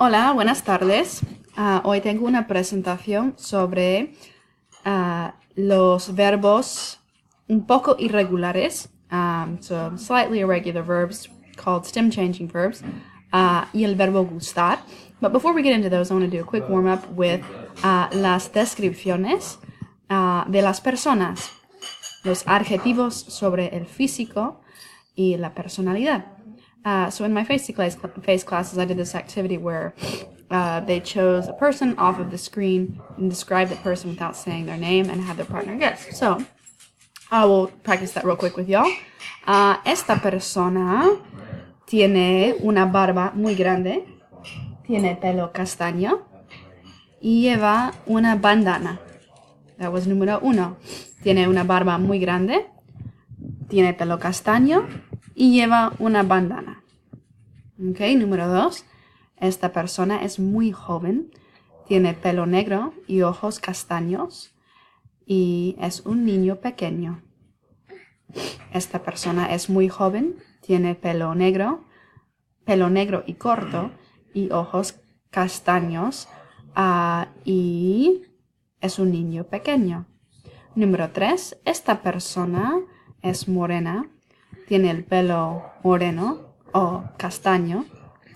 Hola, buenas tardes. Hoy tengo una presentación sobre los verbos un poco irregulares, so slightly irregular verbs called stem changing verbs, y el verbo gustar. But before we get into those, I want to do a quick warm up with las descripciones de las personas, los adjetivos sobre el físico y la personalidad. So in my face classes, I did this activity where they chose a person off of the screen and described the person without saying their name and had their partner guess. So I will practice that real quick with y'all. Esta persona tiene una barba muy grande, tiene pelo castaño y lleva una bandana. That was número 1. Tiene una barba muy grande, tiene pelo castaño y lleva una bandana. Ok, número 2. Esta persona es muy joven, tiene pelo negro y ojos castaños y es un niño pequeño. Esta persona es muy joven, tiene pelo negro y corto y ojos castaños y es un niño pequeño. Número 3. Esta persona es morena, tiene el pelo moreno o castaño,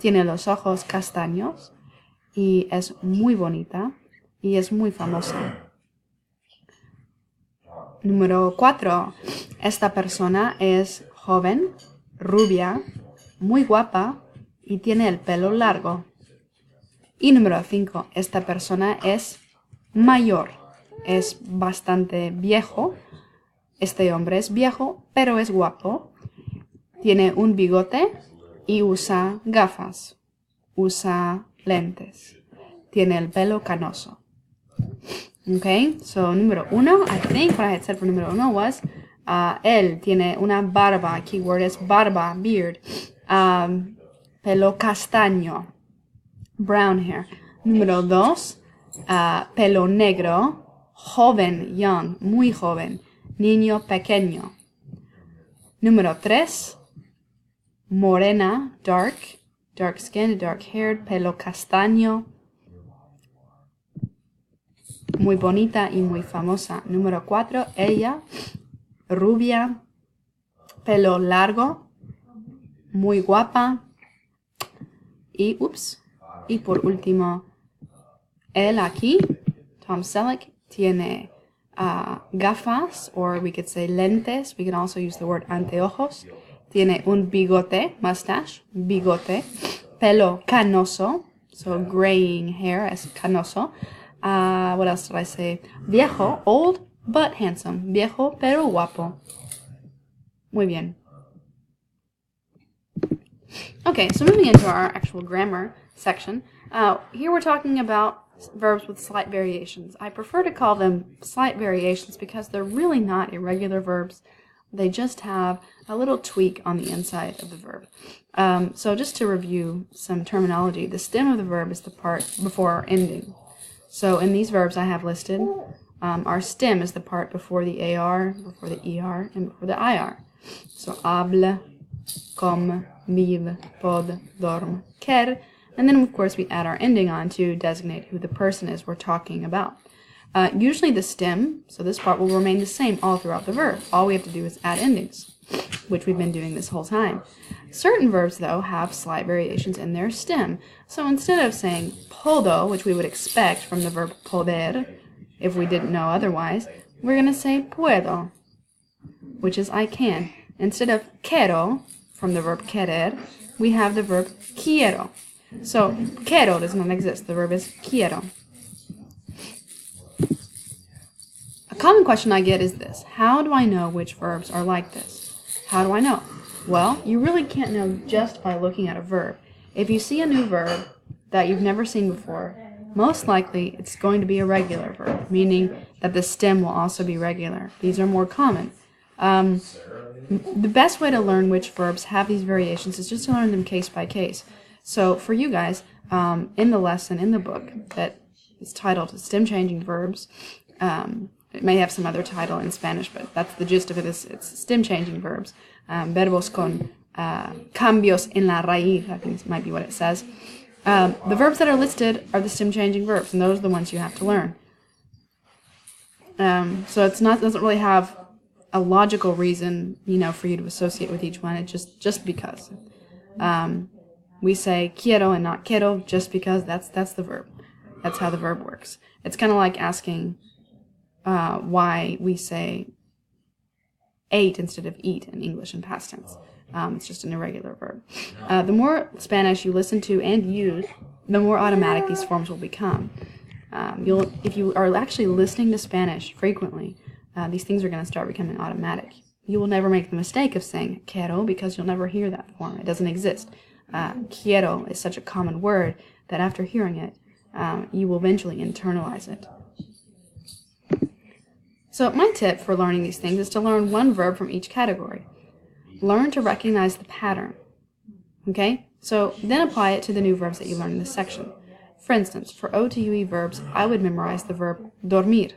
tiene los ojos castaños y es muy bonita y es muy famosa. Número 4. Esta persona es joven, rubia, muy guapa y tiene el pelo largo. Y número 5. Esta persona es mayor, es bastante viejo. Este hombre es viejo, pero es guapo. Tiene un bigote y usa gafas. Usa lentes. Tiene el pelo canoso. Okay, so número 1, I think what I had said for número 1 was, él tiene una barba, keyword es barba, beard, pelo castaño, brown hair. Número 2, pelo negro, joven, young, muy joven, niño pequeño. Número 3, morena, dark skin, dark haired, pelo castaño, muy bonita y muy famosa. Número 4, ella, rubia, pelo largo, muy guapa. Y por último, él aquí, Tom Selleck, tiene gafas, or we could say lentes. We can also use the word anteojos. Tiene un bigote, mustache, bigote, pelo canoso, so graying hair es canoso. What else did I say? Viejo, old but handsome. Viejo pero guapo. Muy bien. Okay, so moving into our actual grammar section. Here we're talking about verbs with slight variations. I prefer to call them slight variations because they're really not irregular verbs. They just have a little tweak on the inside of the verb. So just to review some terminology, the stem of the verb is the part before our ending. So in these verbs I have listed, our stem is the part before the AR, before the ER, and before the IR. So hable, come, vive, pod, dorm, quer. And then, of course, we add our ending on to designate who the person is we're talking about. Usually the stem, so this part will remain the same all throughout the verb. All we have to do is add endings, which we've been doing this whole time. Certain verbs, though, have slight variations in their stem. So instead of saying puedo, which we would expect from the verb poder, if we didn't know otherwise, we're going to say puedo, which is I can. Instead of quiero, from the verb querer, we have the verb quiero. So quiero does not exist. The verb is quiero. A common question I get is this: how do I know which verbs are like this? How do I know? Well, you really can't know just by looking at a verb. If you see a new verb that you've never seen before, most likely it's going to be a regular verb, meaning that the stem will also be regular. These are more common. The best way to learn which verbs have these variations is just to learn them case by case. So for you guys, in the lesson, in the book that is titled Stem Changing Verbs, it may have some other title in Spanish, but that's the gist of it. It's stem changing verbs. Verbos con cambios en la raíz, I think might be what it says. The verbs that are listed are the stem-changing verbs, and those are the ones you have to learn. So doesn't really have a logical reason, for you to associate with each one. It's just because. We say quiero and not quiero just because that's the verb. That's how the verb works. It's kind of like asking why we say ate instead of eat in English in past tense. It's just an irregular verb. The more Spanish you listen to and use, the more automatic these forms will become. If you are actually listening to Spanish frequently, these things are going to start becoming automatic. You will never make the mistake of saying quiero because you'll never hear that form. It doesn't exist. Quiero is such a common word that after hearing it, you will eventually internalize it. So my tip for learning these things is to learn one verb from each category. Learn to recognize the pattern. Okay? So then apply it to the new verbs that you learn in this section. For instance, for O to UE verbs, I would memorize the verb dormir.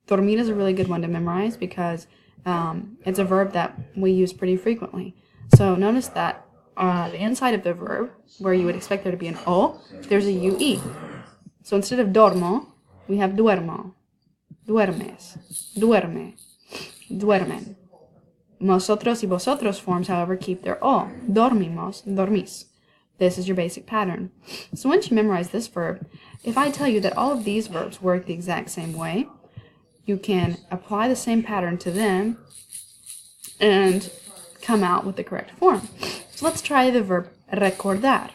Dormir is a really good one to memorize because it's a verb that we use pretty frequently. So notice that the inside of the verb, where you would expect there to be an O, there's a UE. So instead of dormo, we have duermo. Duermes, duerme, duermen. Nosotros y vosotros forms, however, keep their O. Dormimos, dormís. This is your basic pattern. So once you memorize this verb, if I tell you that all of these verbs work the exact same way, you can apply the same pattern to them and come out with the correct form. So let's try the verb recordar.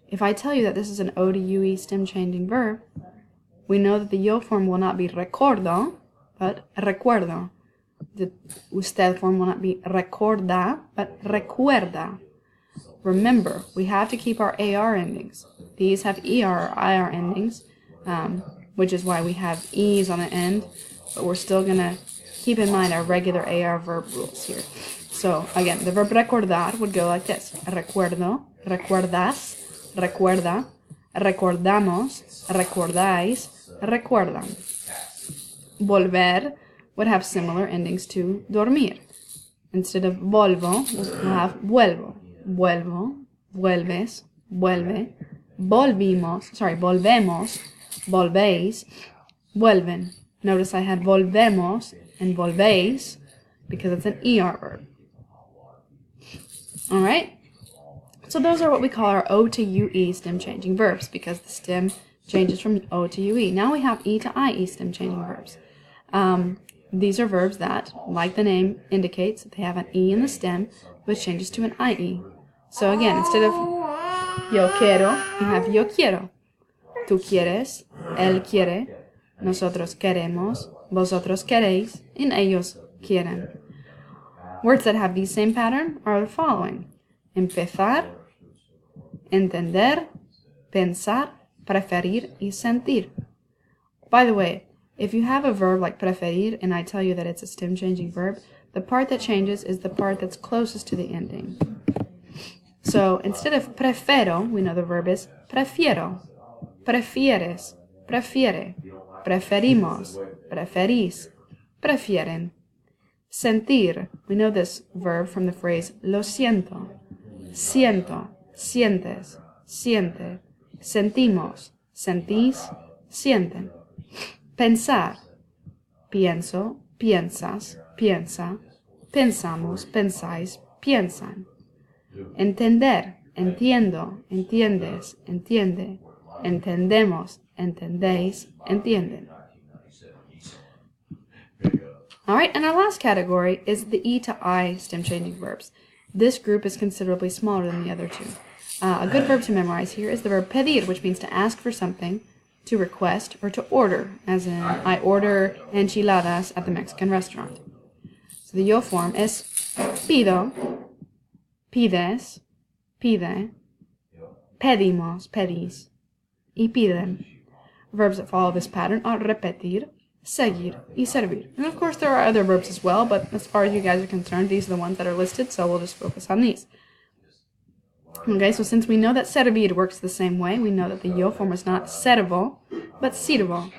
If I tell you that this is an O to UE stem-changing verb, we know that the yo form will not be recordo, but recuerdo. The usted form will not be recorda, but recuerda. Remember, we have to keep our AR endings. These have ER or IR endings, which is why we have E's on the end, but we're still going to keep in mind our regular AR verb rules here. So, again, the verb recordar would go like this. Recuerdo, recuerdas, recuerda, recordamos, recordáis, recuerdan. Volver would have similar endings to dormir. Instead of volvo, we'll have vuelvo. Vuelvo, vuelves, vuelve, volvemos, volvéis, vuelven. Notice I had volvemos and volvéis because it's an ER verb. Alright? So those are what we call our O to UE stem-changing verbs because the stem changes from O to UE. Now we have E to IE stem-changing verbs. These are verbs that, like the name indicates, they have an E in the stem, which changes to an IE. So again, instead of yo quiero, you have yo quiero. Tú quieres, él quiere, nosotros queremos, vosotros queréis, and ellos quieren. Words that have the same pattern are the following. Empezar, entender, pensar, preferir, y sentir. By the way, if you have a verb like preferir and I tell you that it's a stem-changing verb, the part that changes is the part that's closest to the ending. So instead of prefiero, we know the verb is prefiero. Prefieres, prefiere. Preferimos, preferís, prefieren. Sentir, we know this verb from the phrase lo siento. Siento, sientes, siente. Sentimos, sentís, sienten. Pensar, pienso, piensas, piensa. Pensamos, pensáis, piensan. Entender, entiendo, entiendes, entiende. Entendemos, entendéis, entienden. Alright, and our last category is the E to I stem-changing verbs. This group is considerably smaller than the other two. A good verb to memorize here is the verb pedir, which means to ask for something, to request, or to order, as in, I order enchiladas at the Mexican restaurant. So the yo form is pido, pides, pide, pedimos, pedís, y piden. Verbs that follow this pattern are repetir, seguir, y servir. And of course there are other verbs as well, but as far as you guys are concerned, these are the ones that are listed, so we'll just focus on these. Okay, so since we know that servir works the same way, we know that the yo form is not servo, but sirvo.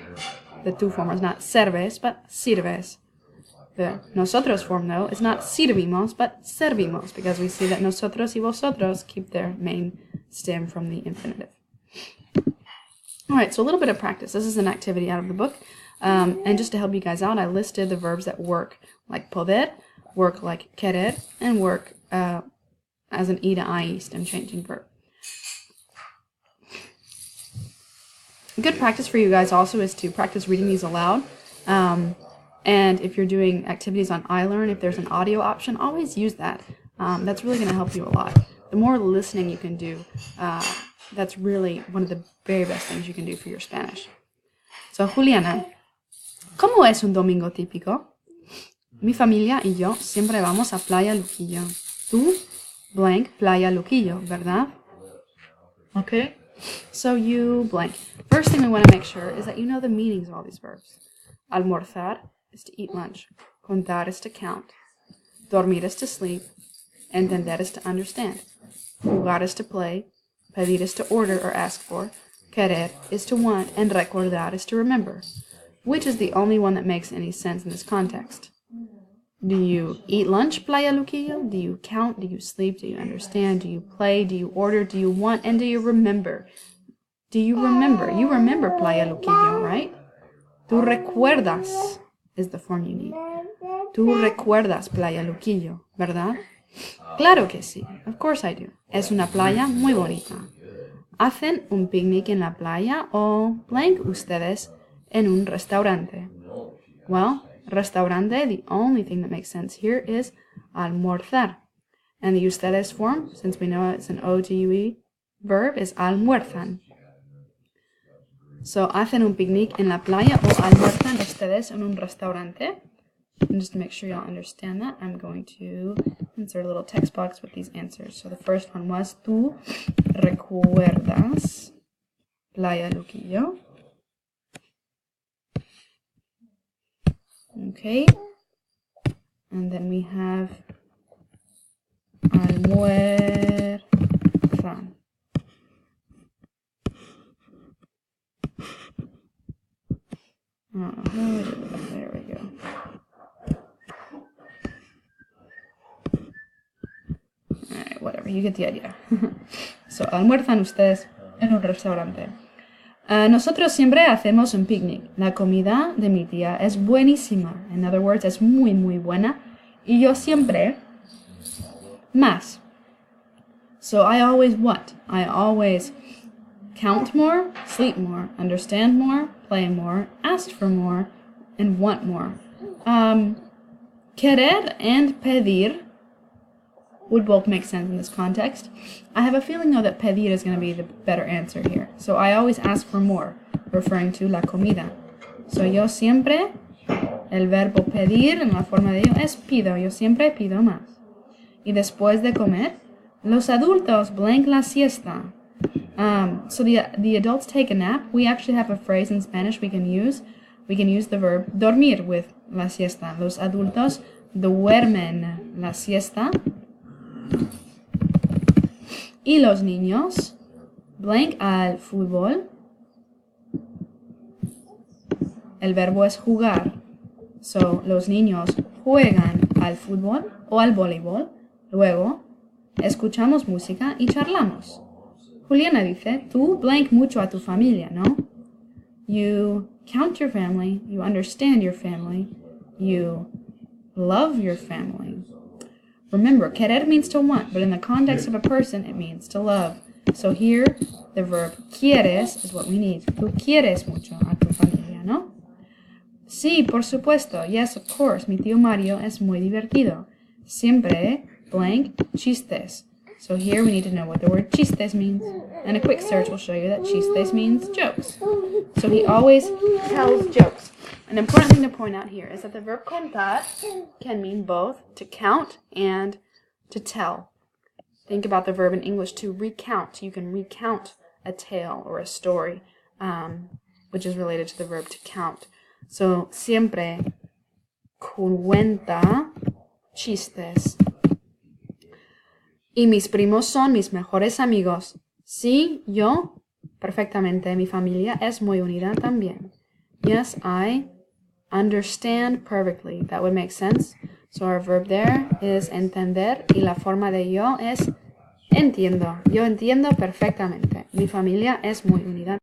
The tu form is not serves, but sirves. The nosotros form, though, is not servimos, but servimos, because we see that nosotros y vosotros keep their main stem from the infinitive. All right, so a little bit of practice. This is an activity out of the book. And just to help you guys out, I listed the verbs that work like poder, work like querer, and work as an E to IE stem changing verb. Good practice for you guys also is to practice reading these aloud. And if you're doing activities on iLearn, if there's an audio option, always use that. That's really going to help you a lot. The more listening you can do, that's really one of the very best things you can do for your Spanish. So, Juliana, ¿cómo es un domingo típico? Mi familia y yo siempre vamos a Playa Luquillo. Tú, blank, Playa Luquillo, ¿verdad? Okay. So you blank. First thing we want to make sure is that you know the meanings of all these verbs. Almorzar is to eat lunch. Contar is to count. Dormir is to sleep. Entender is to understand. Jugar is to play. Pedir is to order or ask for. Querer is to want. And recordar is to remember. Which is the only one that makes any sense in this context? Do you eat lunch, Playa Luquillo? Do you count? Do you sleep? Do you understand? Do you play? Do you order? Do you want? And do you remember? Do you remember? You remember Playa Luquillo, right? Tú recuerdas is the form you need. Tú recuerdas Playa Luquillo, ¿verdad? Claro que sí. Of course I do. Es una playa muy bonita. ¿Hacen un picnic en la playa o blank ustedes en un restaurante? Well, restaurante, the only thing that makes sense here is almorzar. And the ustedes form, since we know it's an O-T-U-E verb, is almuerzan. So, ¿hacen un picnic en la playa o almuerzan ustedes en un restaurante? And just to make sure y'all understand that, I'm going to insert a little text box with these answers. So the first one was, ¿tú recuerdas Playa Luquillo? Okay. And then we have almuerzan. There we go. Alright, whatever, you get the idea. So, almuerzan ustedes en un restaurante. Nosotros siempre hacemos un picnic. La comida de mi tía es buenísima. In other words, es muy, muy buena. Y yo siempre más. So I always what? I always count more, sleep more, understand more, play more, ask for more, and want more. Querer and pedir would both make sense in this context. I have a feeling, though, that pedir is going to be the better answer here. So I always ask for more, referring to la comida. So yo siempre, el verbo pedir en la forma de yo es pido. Yo siempre pido más. Y después de comer, los adultos blank la siesta. So the adults take a nap. We actually have a phrase in Spanish we can use. We can use the verb dormir with la siesta. Los adultos duermen la siesta. Y los niños blank al fútbol. El verbo es jugar. So, los niños juegan al fútbol o al voleibol. Luego, escuchamos música y charlamos. Juliana dice, tú blank mucho a tu familia, ¿no? You count your family, you understand your family, you love your family. Remember, querer means to want, but in the context of a person, it means to love. So here, the verb quieres is what we need. Tú quieres mucho a tu familia, ¿no? Sí, por supuesto. Yes, of course. Mi tío Mario es muy divertido. Siempre blank chistes. So here we need to know what the word chistes means. And a quick search will show you that chistes means jokes. So he always tells jokes. An important thing to point out here is that the verb contar can mean both to count and to tell. Think about the verb in English to recount. You can recount a tale or a story, which is related to the verb to count. So, siempre cuenta chistes. Y mis primos son mis mejores amigos. Sí, yo, perfectamente. Mi familia es muy unida también. Yes, I understand perfectly. That would make sense. So our verb there is entender y la forma de yo es entiendo. Yo entiendo perfectamente. Mi familia es muy unida.